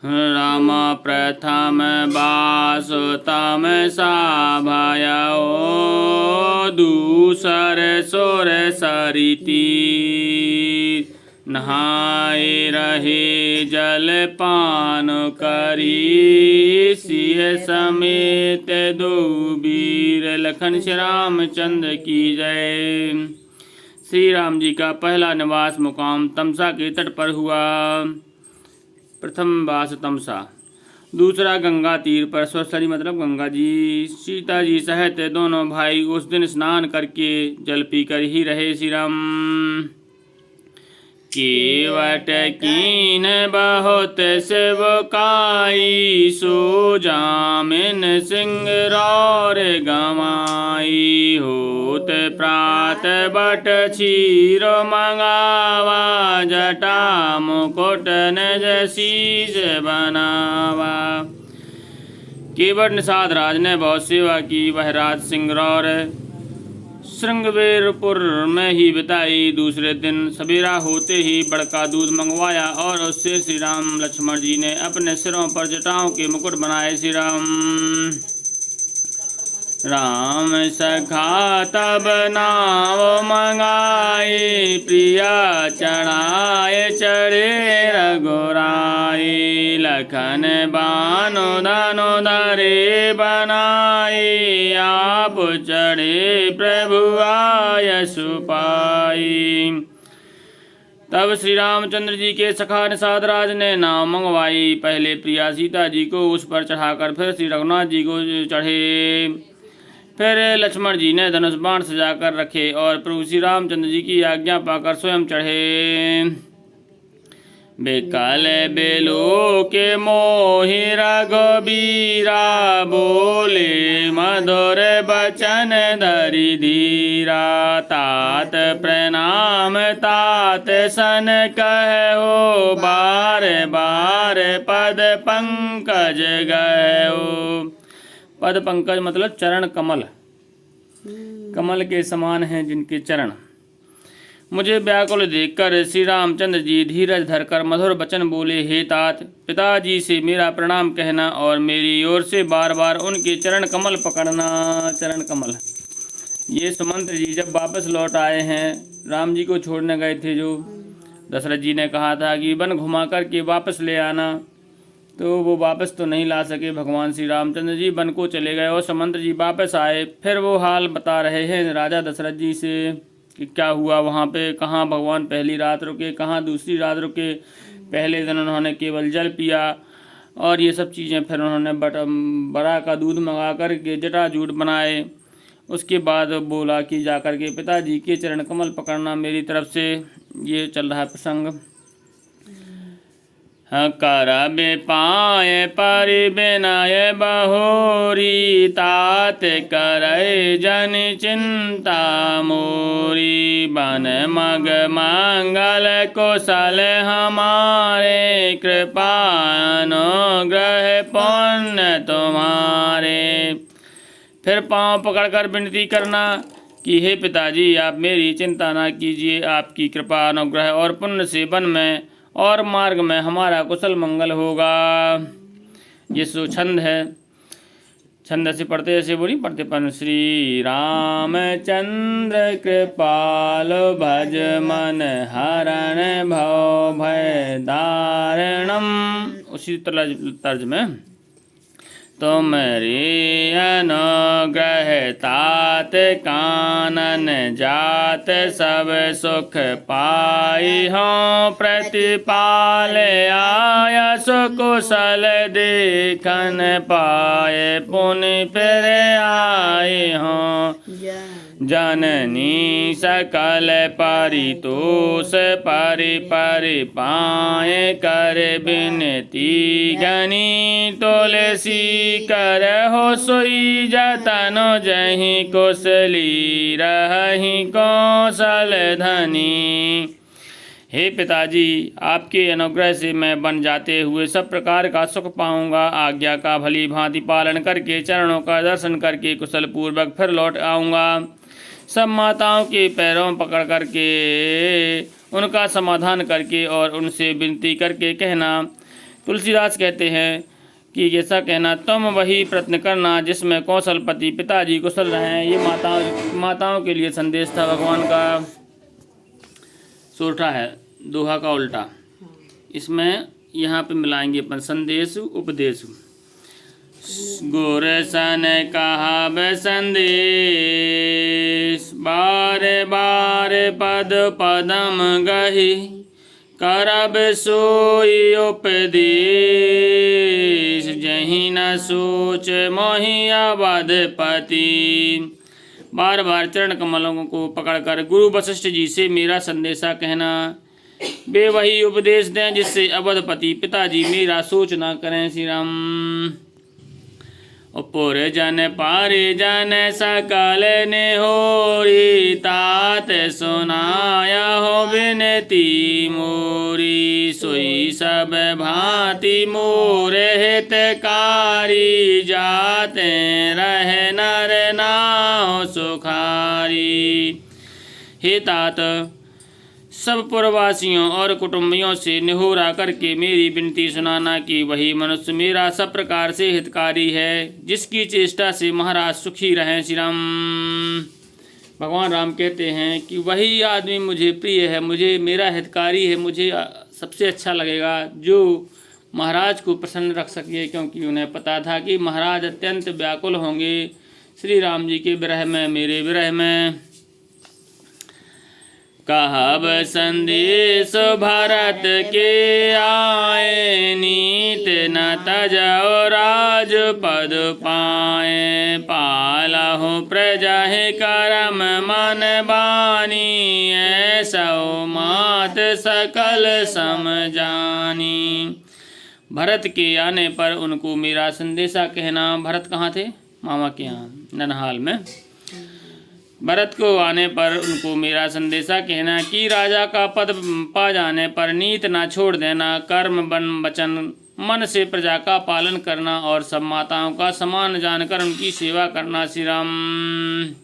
राम प्रथम बासुतम साभयो दूसर सोर सरिती नहाए रहे जल पान करी सिंह समेत दो वीर। लखन श्री रामचंद्र की जय। श्री राम जी का पहला निवास मुकाम तमसा के तट पर हुआ। प्रथम वास तमसा, दूसरा गंगा तीर पर स्वसरी मतलब गंगा जी। सीता जी सहित दोनों भाई उस दिन स्नान करके जल पीकर ही रहे। श्री राम केवट कीन बहुत सेवकाई सो जामिन सिंह रौर गमाई होत प्रात बट क्षीर मंगावा जटा मुकुट निज शीश बनावा। केवट निषाद राज ने बहुत सेवा की। वह रात सिंह रौर श्रृंगवेरपुर में ही बिताई। दूसरे दिन सवेरा होते ही बड़का दूध मंगवाया और उससे श्री राम लक्ष्मण जी ने अपने सिरों पर जटाओं के मुकुट बनाए। श्री राम सखा तब नाव मंगाए प्रिया चढ़ाए चढ़े रघुराई। लखन बानो धनो धरे बनाए आप चढ़े प्रभु आय सुपाई। तब श्री रामचंद्र जी के सखा निषाद राज ने नाव मंगवाई। पहले प्रिया सीता जी को उस पर चढ़ाकर फिर श्री रघुनाथ जी को चढ़े। फिर लक्ष्मण जी ने धनुष बाण सजाकर रखे और प्रभु श्री रामचंद्र जी की आज्ञा पाकर स्वयं चढ़े। बेकल बेलो के मोहि रघुबीरा बोले मधुर बचन धरि धीरा। तात प्रणाम तात सन कहो बार बार पद पंकज गयो। पद पंकज मतलब चरण कमल, कमल के समान हैं जिनके चरण। मुझे व्याकुल देखकर श्री रामचंद्र जी धीरज धरकर मधुर वचन बोले, हे तात, पिताजी से मेरा प्रणाम कहना और मेरी ओर से बार बार उनके चरण कमल पकड़ना। चरण कमल। ये सुमंत्र जी जब वापस लौट आए हैं, राम जी को छोड़ने गए थे जो दशरथ जी ने कहा था कि वन घुमा करके वापस ले आना, तो वो वापस तो नहीं ला सके। भगवान श्री रामचंद्र जी वन को चले गए और सुमंत्र जी वापस आए। फिर वो हाल बता रहे हैं राजा दशरथ जी से कि क्या हुआ वहाँ पे, कहाँ भगवान पहली रात रुके, कहाँ दूसरी रात रुके। पहले दिन उन्होंने केवल जल पिया और ये सब चीज़ें। फिर उन्होंने बड़ा का दूध मंगा कर के जटाजूट बनाए। उसके बाद बोला कि जाकर के पिताजी के चरण कमल पकड़ना मेरी तरफ से। ये चल रहा है प्रसंग। करबे पाए परि बिनय बहोरी तात करय जन चिंता मोरी। बन मग मंगल कुशल हमारे कृपा अनुग्रह पुण्य तुम्हारे। फिर पाँव पकड़कर विनती करना कि हे पिताजी आप मेरी चिंता ना कीजिए, आपकी कृपा अनुग्रह और पुण्य से वन में और मार्ग में हमारा कुशल मंगल होगा। ये सो छंद है। छंद से पढ़ते ऐसे वो नहीं पढ़ते पर श्री रामचंद्र कृपाल भज मन हरण भव भय दारणम। उसी तर्ज में तुमरे अनुग्रह तात कानन जात सब सुख पाई हों। प्रतिपाल आयस कुशल देखन पाए पुनि फिर आए हों। जननी सकल परितोष परि परि पाए कर बिनती गनी। तुलसी कर हो सोई जतनो जहि कुशली रहि कौशल धनी। हे पिताजी, आपके अनुग्रह से मैं बन जाते हुए सब प्रकार का सुख पाऊंगा। आज्ञा का भली भांति पालन करके चरणों का दर्शन करके कुशल पूर्वक फिर लौट आऊँगा। सब माताओं के पैरों पकड़ करके उनका समाधान करके और उनसे विनती करके कहना तुलसीदास कहते हैं कि ऐसा कहना, तुम वही प्रयत्न करना जिसमें कौशलपति पिताजी कुशल रहें। ये माताओं के लिए संदेश था। भगवान का सोरठा है, दोहा का उल्टा। इसमें यहाँ पे मिलाएंगे अपन संदेश उपदेश। गुरसन कहा संदेश, बार बार पद पदम गही, करब सोई उपदेश, जही न सोच मोहि अवधपति। बार बार चरण कमलों को पकड़कर गुरु वशिष्ठ जी से मेरा संदेशा कहना, वे वही उपदेश दें जिससे अवधपति पिताजी मेरा सोच ना करें। श्री राम। पुर जन पारे जन सकल ने होरी, तात सुनाया हो विनती मोरी, सोई सब भांति मोर हितकारी, जाते रहे नर नाव सुखारी। हे तात, सब पुरवासियों और कुटुंबियों से निहोरा करके मेरी विनती सुनाना कि वही मनुष्य मेरा सब प्रकार से हितकारी है, जिसकी चेष्टा से महाराज सुखी रहें। श्री राम। भगवान राम कहते हैं कि वही आदमी मुझे प्रिय है, मुझे मेरा हितकारी है, मुझे सबसे अच्छा लगेगा जो महाराज को प्रसन्न रख सके, क्योंकि उन्हें पता था कि महाराज अत्यंत व्याकुल होंगे श्री राम जी के विरह में, मेरे विरह में। कहब संदेश भरत के आए, नीत न तजो राज पद पाए, पालहु प्रजा करम मन बानी, ऐसो मात सकल सम जानी। भरत के आने पर उनको मेरा संदेशा कहना। भरत कहाँ थे? मामा के यहाँ ननहाल में। भरत को आने पर उनको मेरा संदेशा कहना कि राजा का पद पा जाने पर नीत ना छोड़ देना, कर्म वन वचन मन से प्रजा का पालन करना और सब माताओं का समान जानकर उनकी सेवा करना। श्री राम।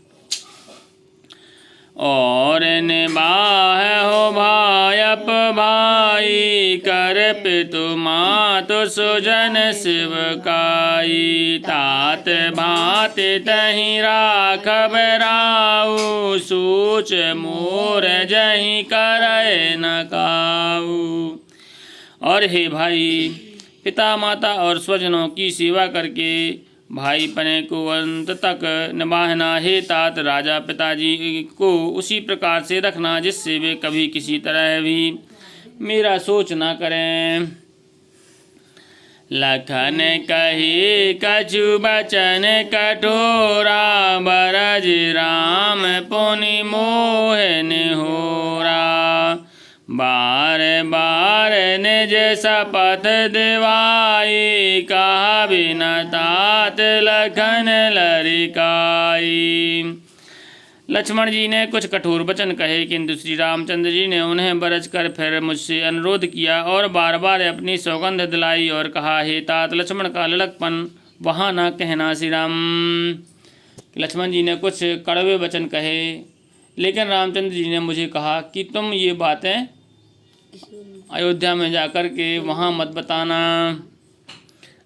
और निबाह हो भायप भाई, कर पितु मातु सुजन शिवकाई, तात भात तहि राखब राऊ, सोच मोर जहि करय न काऊ। और हे भाई, पिता माता और स्वजनों की सेवा करके भाई पने को अंत तक निभाना। हे तात, राजा पिताजी को उसी प्रकार से रखना जिससे वे कभी किसी तरह भी मेरा सोच ना करें। लखन कही कछु बचन कठोरा, बरज राम पुनि मोह निहोरा, बार बार निज शपथ दिवाई, कहा बिना तात लखन लरिकाई। लक्ष्मण जी ने कुछ कठोर वचन कहे, किंतु श्री रामचंद्र जी ने उन्हें बरज कर फिर मुझसे अनुरोध किया और बार बार अपनी सौगंध दिलाई और कहा, हे तात, लक्ष्मण का लड़कपन वहाँ न कहना। श्री राम। लक्ष्मण जी ने कुछ कड़वे वचन कहे, लेकिन रामचंद्र जी ने मुझे कहा कि तुम ये बातें अयोध्या में जाकर के वहाँ मत बताना।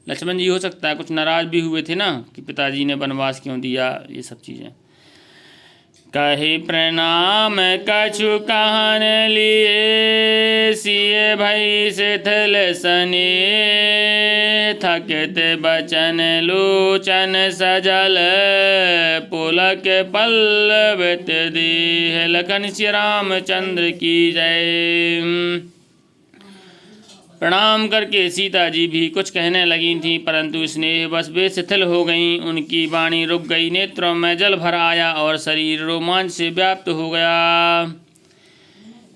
लक्ष्मण जी हो सकता है कुछ नाराज भी हुए थे ना कि पिताजी ने वनवास क्यों दिया, ये सब चीज़ें। कहे प्रणाम कछु कहन लिए, सिए भई शिथिल सने, थकित बचन लोचन सजल, पुलक पल्लवित देह। लखन श्री रामचंद्र की जय। प्रणाम करके सीता जी भी कुछ कहने लगी थीं, परंतु स्नेह बस वे शिथिल हो गईं। उनकी वाणी रुक गई, नेत्रों में जल भर आया और शरीर रोमांच से व्याप्त हो गया।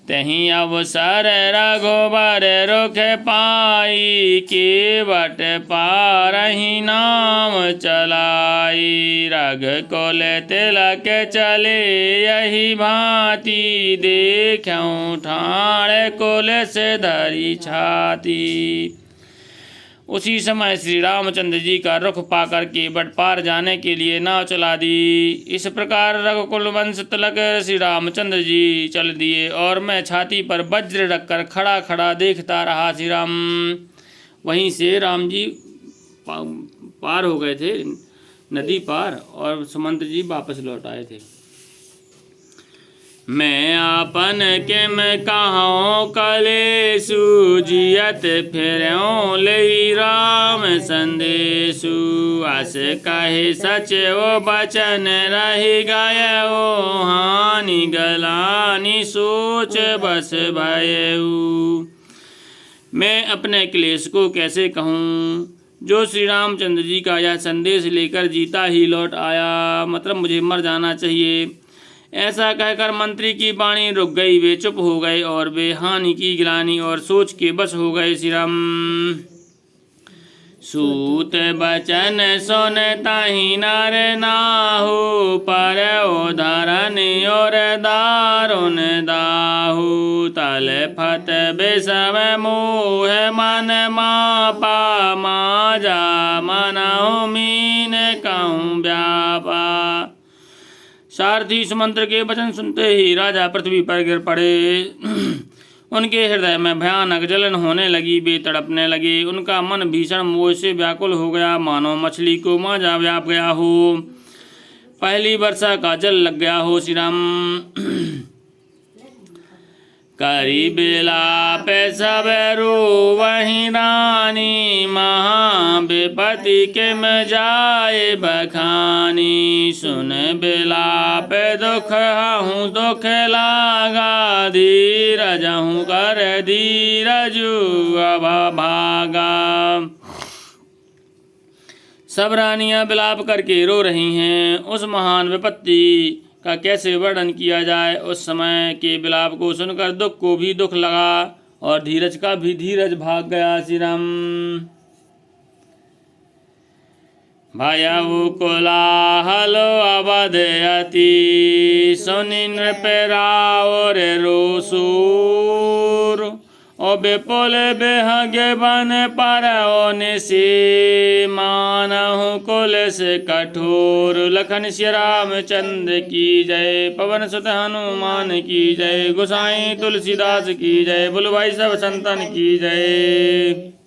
तहीं अवसर रघुबर रुख पाई, केवट पारहि नाम चलाई, रघ कुल तिलक चले यही भांति, देखऊँ ठाण कुल से धरी छाती। उसी समय श्री रामचंद्र जी का रुख पाकर के बट पार जाने के लिए नाव चला दी। इस प्रकार रघुकुल वंश तिलक श्री रामचंद्र जी चल दिए और मैं छाती पर वज्र रखकर खड़ा खड़ा देखता रहा। श्री राम। वहीं से राम जी पार हो गए थे नदी पार, और सुमंत्र जी वापस लौट आए थे। मैं आपन के मैं कहूँ कलेसु, जियत फिरऊँ ले राम संदेशु। आस कहे सच ओ बचन रही गए, ओ हानि गलानी सोच बस भयऊ। मैं अपने क्लेश को कैसे कहूँ, जो श्री रामचंद्र जी का यह संदेश लेकर जीता ही लौट आया, मतलब मुझे मर जाना चाहिए। ऐसा कहकर मंत्री की वाणी रुक गई, वे चुप हो गए और वे हानि की गिलानी और सोच के बस हो गए। श्री राम सूत बचन सुन ताहि नर नाहु, पर उधरन और दारुन दाहु। तल फत बेसव मोह मन मापा, माजा मनहु मीन कहूँ व्यापा। सारथी सुमंत्र के वचन सुनते ही राजा पृथ्वी पर गिर पड़े। उनके हृदय में भयानक जलन होने लगी, वे तड़पने लगे। उनका मन भीषण मोह से व्याकुल हो गया, मानो मछली को मांझा व्याप गया हो, पहली वर्षा का जल लग गया हो। श्री राम करी बिलाप सब रोवहि रानी, महा विपति के में जाए बखानी। सुन बिलाप दुख हूँ दुख लागा, धीरज हूँ कर धीरजु अब भागा। सब रानियां विलाप करके रो रही हैं। उस महान विपत्ति का कैसे वर्णन किया जाए। उस समय के विलाप को सुनकर दुख को भी दुख लगा और धीरज का भी धीरज भाग गया। श्री राम भयउ कोलाहल अवध अति, सुनि नृप राउर रोसूर। ओ विपुल बेहगे बन पर निसी, मानहु कुल से कठोर। लखन श्री रामचंद्र की जय, पवन सुत हनुमान की जय। गोसाई तुलसीदास की जय, बोलो भाई सब संतन की जय।